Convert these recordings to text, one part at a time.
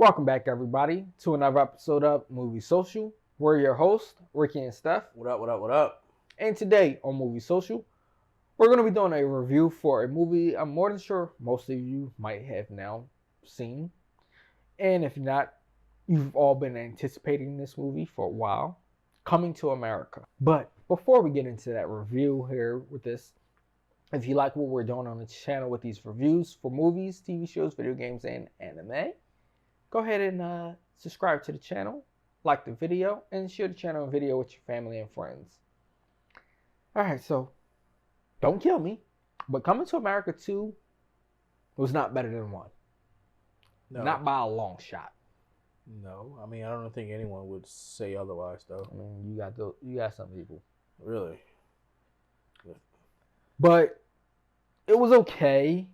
Welcome back, everybody, to another episode of Movie Social. We're your hosts, Ricky and Steph. What up, what up, what up? And today on Movie Social, we're going to be doing a review for a movie I'm more than sure most of you might have now seen. And if not, you've all been anticipating this movie for a while, Coming to America. But before we get into that review here with this, if you like what we're doing on the channel with these reviews for movies, TV shows, video games, and anime, go ahead and subscribe to the channel, like the video, and share the channel and video with your family and friends. Alright, so don't kill me, but Coming to America 2 was not better than 1. No. Not by a long shot. No, I mean, I don't think anyone would say otherwise, though. I mean, you got some people. Really? But it was okay.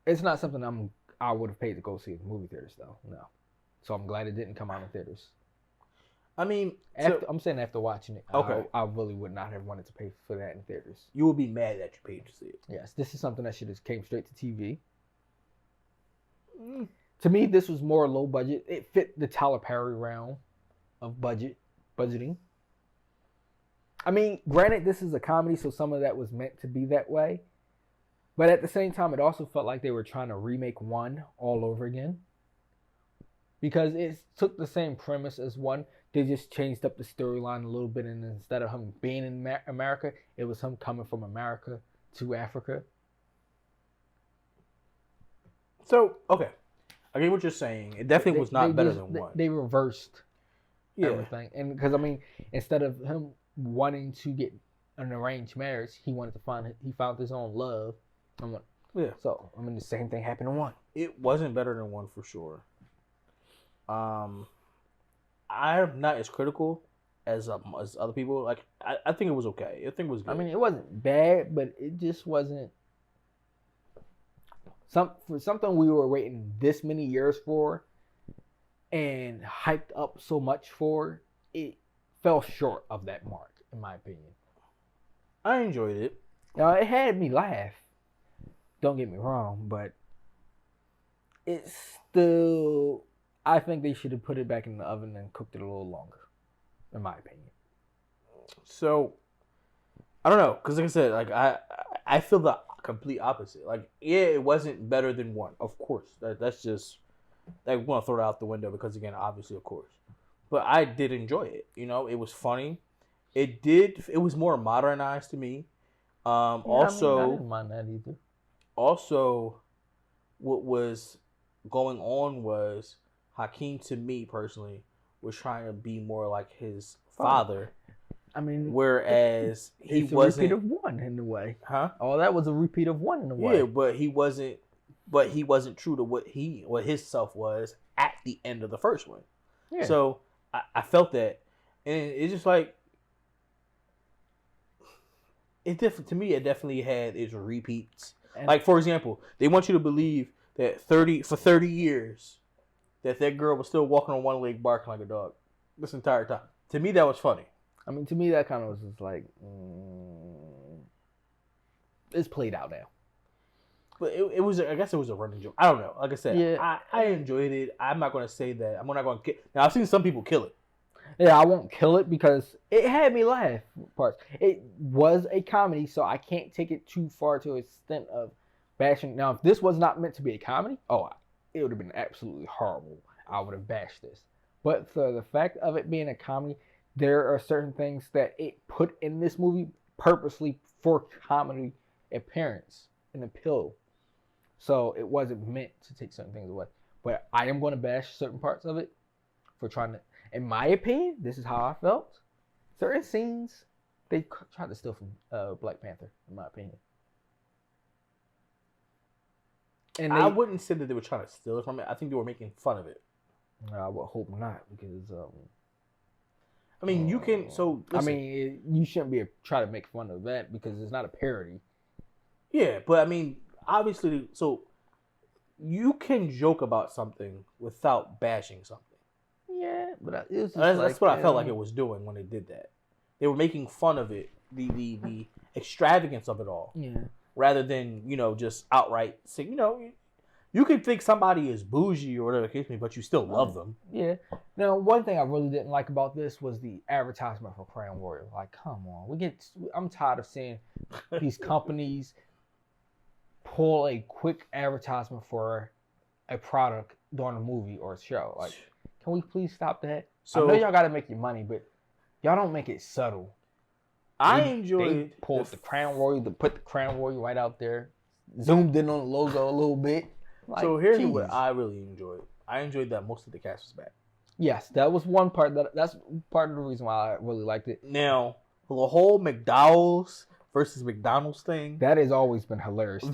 It's not something I would have paid to go see in movie theaters, though. No. So I'm glad it didn't come out in theaters. I mean, I'm saying after watching it, okay. I really would not have wanted to pay for that in theaters. You would be mad that you paid to see it. Yes, this is something that should have came straight to TV. To me, this was more low budget. It fit the Tyler Perry realm of budgeting. I mean, granted, this is a comedy, so some of that was meant to be that way. But at the same time, it also felt like they were trying to remake 1 all over again. Because it took the same premise as 1. They just changed up the storyline a little bit. And instead of him being in America, it was him coming from America to Africa. So, okay. I get what you're saying. It definitely was not better than 1. They reversed everything. And because, I mean, instead of him wanting to get an arranged marriage, he found his own love. So, I mean, the same thing happened in 1. It wasn't better than 1 for sure. I'm not as critical as other people. Like, I think it was okay. I think it was good. I mean, it wasn't bad, but it just wasn't for something we were waiting this many years for and hyped up so much for. It fell short of that mark, in my opinion. I enjoyed it. Now, it had me laugh. Don't get me wrong, but it's still. I think they should have put it back in the oven and cooked it a little longer, in my opinion. So, I don't know, because like I said, like I feel the complete opposite. Like, yeah, it wasn't better than 1, of course. That's just I want to throw it out the window because, again, obviously, of course. But I did enjoy it. You know, it was funny. It was more modernized to me. Also, I didn't mind that either. Also, what was going on was Akeem, to me personally, was trying to be more like his father. I mean, whereas he wasn't a repeat of 1 in a way. Huh? Oh, that was a repeat of 1 in a way. Yeah, but he wasn't. But he wasn't true to what his self was at the end of the first one. Yeah. So I felt that, and it's just like to me, it definitely had its repeats. And like, for example, they want you to believe that 30 years that girl was still walking on one leg barking like a dog this entire time. To me, that was funny. I mean, to me, that kind of was just like, it's played out now. But it was, I guess it was a running joke. I don't know. Like I said, yeah. I enjoyed it. I'm not going to say that. I'm not going to now, I've seen some people kill it. Yeah, I won't kill it because it had me laugh parts. It was a comedy, so I can't take it too far to the extent of bashing. Now, if this was not meant to be a comedy, it would have been absolutely horrible. I would have bashed this. But for the fact of it being a comedy, there are certain things that it put in this movie purposely for comedy appearance and appeal. So it wasn't meant to take certain things away. But I am going to bash certain parts of it for trying to. In my opinion, this is how I felt. Certain scenes, they tried to steal from Black Panther, in my opinion. And I wouldn't say that they were trying to steal it from it. I think they were making fun of it. I would hope not, because I mean, you can. So listen, I mean, you shouldn't be try to make fun of that because it's not a parody. Yeah, but I mean, obviously, so you can joke about something without bashing something. Yeah, but it was just that's what I felt like it was doing when they did that. They were making fun of it, the extravagance of it all. Yeah. Rather than, just outright saying, You could think somebody is bougie or whatever the case may be, but you still love them. Yeah. Now, one thing I really didn't like about this was the advertisement for Crown Royal. Like, come on, I'm tired of seeing these companies pull a quick advertisement for a product during a movie or a show. Like, can we please stop that? So, I know y'all got to make your money, but y'all don't make it subtle. They pulled the Crown Royal, to put the Crown Royal right out there, zoomed in on the logo a little bit. Like, so here's what I really enjoyed. I enjoyed that most of the cast was back. Yes, that was one part. That's part of the reason why I really liked it. Now, the whole McDowell's versus McDonald's thing. That has always been hilarious.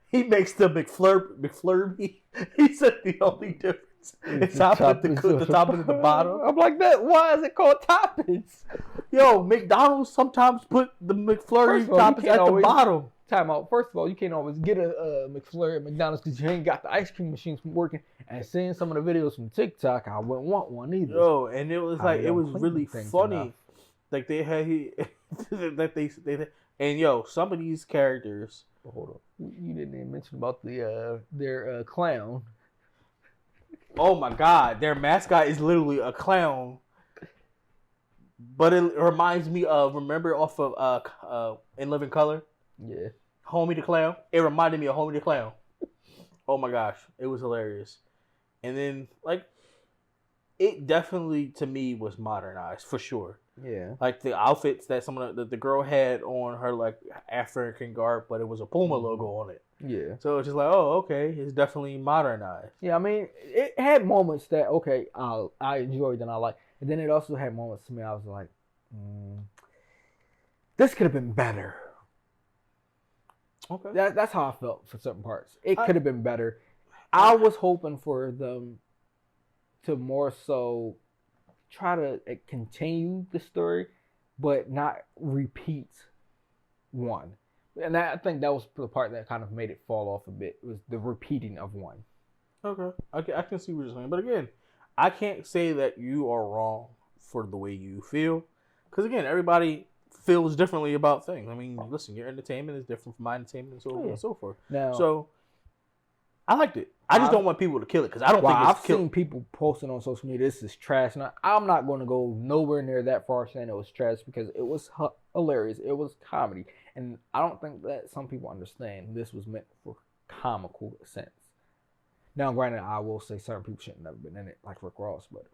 He makes the McFlurby. He said the only difference is the top and the bottom. I'm like that. Why is it called toppings? Yo, McDonald's sometimes put the McFlurry toppings at the bottom. Time out. First of all, you can't always get a McFlurry at McDonald's because you ain't got the ice cream machines working. And seeing some of the videos from TikTok, I wouldn't want one either. Yo, and it was like it was really funny. Enough. Like they had that they and yo, some of these characters. Hold on, you didn't even mention about their clown. Oh my God, their mascot is literally a clown. But it reminds me of off of In Living Color. Yeah. Homie the Clown. It reminded me of Homie the Clown. Oh my gosh, it was hilarious. And then like, it definitely to me was modernized for sure. Yeah. Like the outfits that the girl had on her like African garb, but it was a Puma logo on it. Yeah. So it's just like, oh, okay, it's definitely modernized. Yeah, I mean, it had moments that I enjoyed and I liked, and then it also had moments to me I was like, this could have been better. Okay. That's how I felt for certain parts. It could have been better. I was hoping for them to more so try to continue the story, but not repeat one. And I think that was the part that kind of made it fall off a bit, was the repeating of one. Okay. I can see what you're saying. But again, I can't say that you are wrong for the way you feel. Because again, everybody feels differently about things. I mean, listen, your entertainment is different from my entertainment and so on and so forth. Now, so, I liked it. I just don't want people to kill it because I don't think it's I've seen people posting on social media, this is trash. Now, I'm not going to go nowhere near that far saying it was trash because it was hilarious. It was comedy. And I don't think that some people understand this was meant for comical sense. Now, granted, I will say certain people shouldn't have been in it, like Rick Ross, but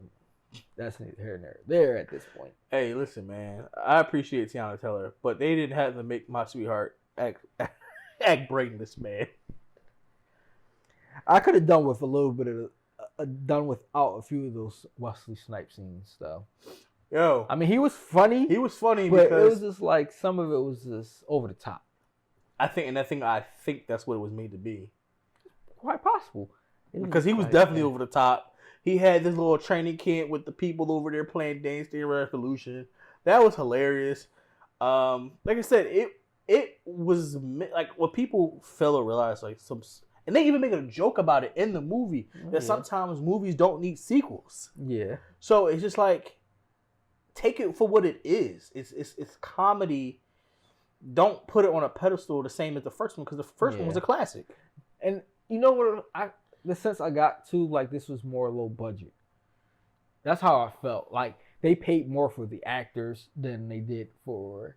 that's neither here nor there at this point. Hey, listen, man. I appreciate Tiana Taylor, but they didn't have to make my sweetheart act brainless, man. I could have done with a little bit of done without a few of those Wesley Snipes scenes, though. Yo, I mean, he was funny. He was funny, but because it was just like some of it was just over the top. I think that's what it was made to be. Quite possible, because he was definitely over the top. He had this little training camp with the people over there playing Dance Dance Revolution. That was hilarious. Like I said, it was like what people fail to realize, like and they even make a joke about it in the movie that sometimes movies don't need sequels. Yeah. So it's just like, take it for what it is. It's comedy. Don't put it on a pedestal the same as the first one because the first one was a classic. And you know what? The sense I got too, like this was more low budget. That's how I felt. Like they paid more for the actors than they did for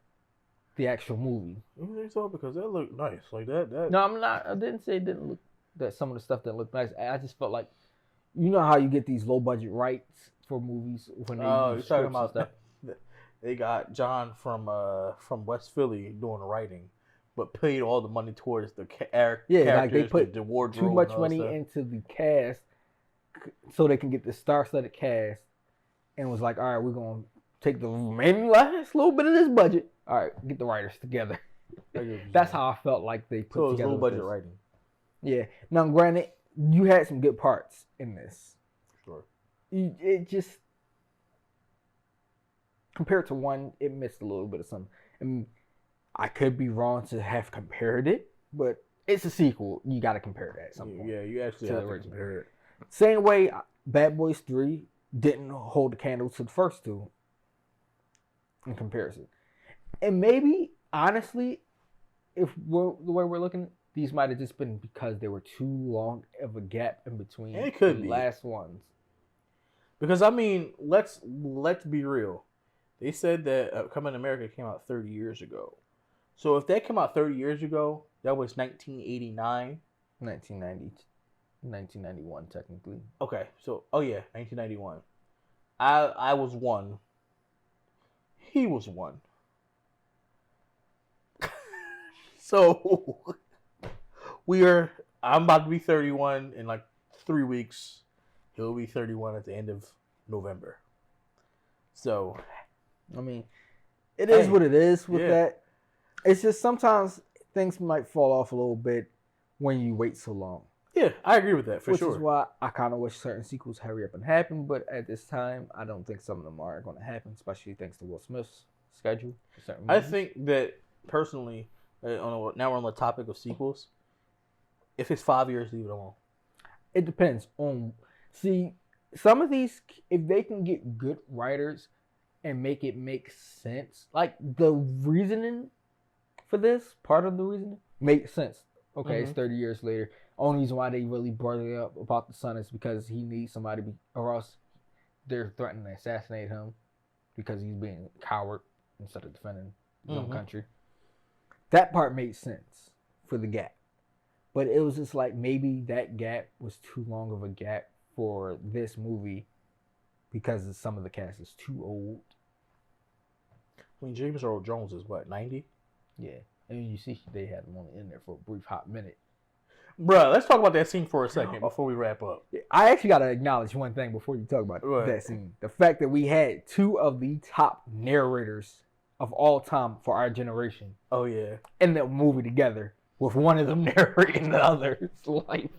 the actual movie. You think so? Because that looked nice, like that. No, I'm not. I didn't say it didn't look. That some of the stuff didn't look nice. I just felt like, you know how you get these low budget rights for movies when they use you're talking about stuff. They got John from West Philly doing the writing, but paid all the money towards the characters. Yeah, like they put the wardrobe too much money into the cast, so they can get the star-studded cast, and was like, all right, we're gonna take the remaining last little bit of this budget. All right, get the writers together. That's how I felt like they put together. Low budget writing. Yeah. Now, granted, you had some good parts in this. Sure. It just, compared to one, it missed a little bit of something. And I could be wrong to have compared it, but it's a sequel. You got to compare it at some point. Yeah, you actually have to compare it. Same way, Bad Boys 3 didn't hold the candle to the first two in comparison. And maybe, honestly, if the way we're looking, these might have just been because there were too long of a gap in between It could the be. last ones. Because I mean, let's be real. They said that Coming to America came out 30 years ago. So if that came out 30 years ago, that was 1989. 1991 technically. Okay, so 1991. I was 1. He was 1. So I'm about to be 31 in like 3 weeks. He'll be 31 at the end of November. So, I mean, it is what it is with that. It's just sometimes things might fall off a little bit when you wait so long. Yeah, I agree with that for sure. Which is why I kind of wish certain sequels hurry up and happen, but at this time, I don't think some of them are going to happen, especially thanks to Will Smith's schedule. I think that personally, now we're on the topic of sequels. If it's 5 years, leave it alone. It depends on. See, some of these, if they can get good writers and make it make sense, like the reasoning for this, part of the reasoning makes sense. Okay, It's 30 years later. Only reason why they really brought it up about the son is because he needs somebody, or else they're threatening to assassinate him because he's being a coward instead of defending his own country. That part made sense for the gap. But it was just like maybe that gap was too long of a gap for this movie because some of the cast is too old. I mean, James Earl Jones is what, 90? Yeah. And you see they had him in there for a brief hot minute. Bruh, let's talk about that scene for a second before we wrap up. I actually got to acknowledge one thing before you talk about that scene. The fact that we had 2 of the top narrators of all time for our generation. Oh, yeah. In the movie together, with one of them narrating the other's life.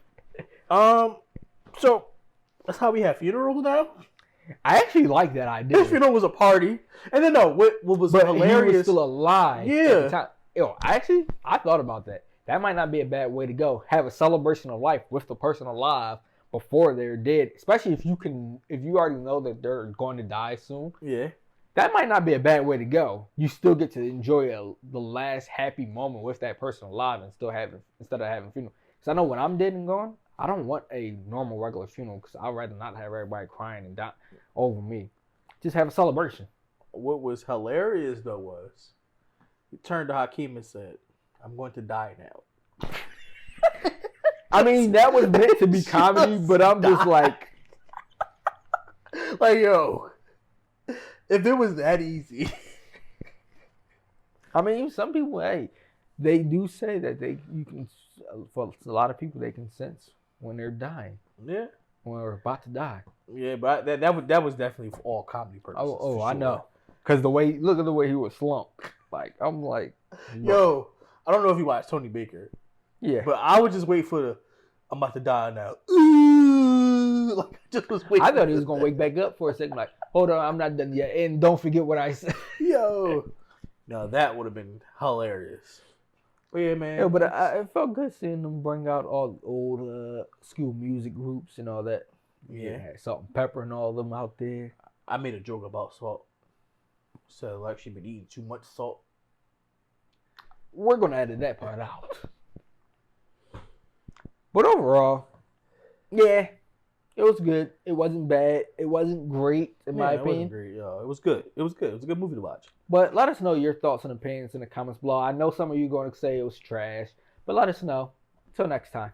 So, that's how we have funerals now? I actually like that idea. His funeral was a party. And then, what was hilarious... he was still alive yeah. at the time. Yo, I thought about that. That might not be a bad way to go. Have a celebration of life with the person alive before they're dead. Especially if you already know that they're going to die soon. Yeah. That might not be a bad way to go. You still get to enjoy the last happy moment with that person alive instead of having a funeral. Because I know when I'm dead and gone, I don't want a normal regular funeral because I'd rather not have everybody crying and dying over me. Just have a celebration. What was hilarious though was he turned to Akeem and said, "I'm going to die now." I mean, that was meant to be comedy, but I'm just like, yo, if it was that easy. I mean, some people, they do say that for a lot of people, they can sense when they're dying. Yeah. When they're about to die. Yeah, but that was definitely for all comedy purposes. Oh, sure. I know. Because look at the way he was slumped. Like, I'm like, yo, I don't know if you watched Tony Baker. Yeah. But I would just wait for I'm about to die now. Ooh, like, I just was waiting. I thought he was going to wake back up for a second. Like, hold on, I'm not done yet. And don't forget what I said. Yo. No, that would have been hilarious. But yeah, man. Yeah, but it felt good seeing them bring out all the old school music groups and all that. Yeah. Salt and Pepper and all of them out there. I made a joke about salt. So I've actually been eating too much salt. We're going to edit that part out. But overall, yeah, it was good. It wasn't bad. It wasn't great, in my opinion. It wasn't great. It was good. It was good. It was a good movie to watch. But let us know your thoughts and opinions in the comments below. I know some of you are going to say it was trash, but let us know. Until next time.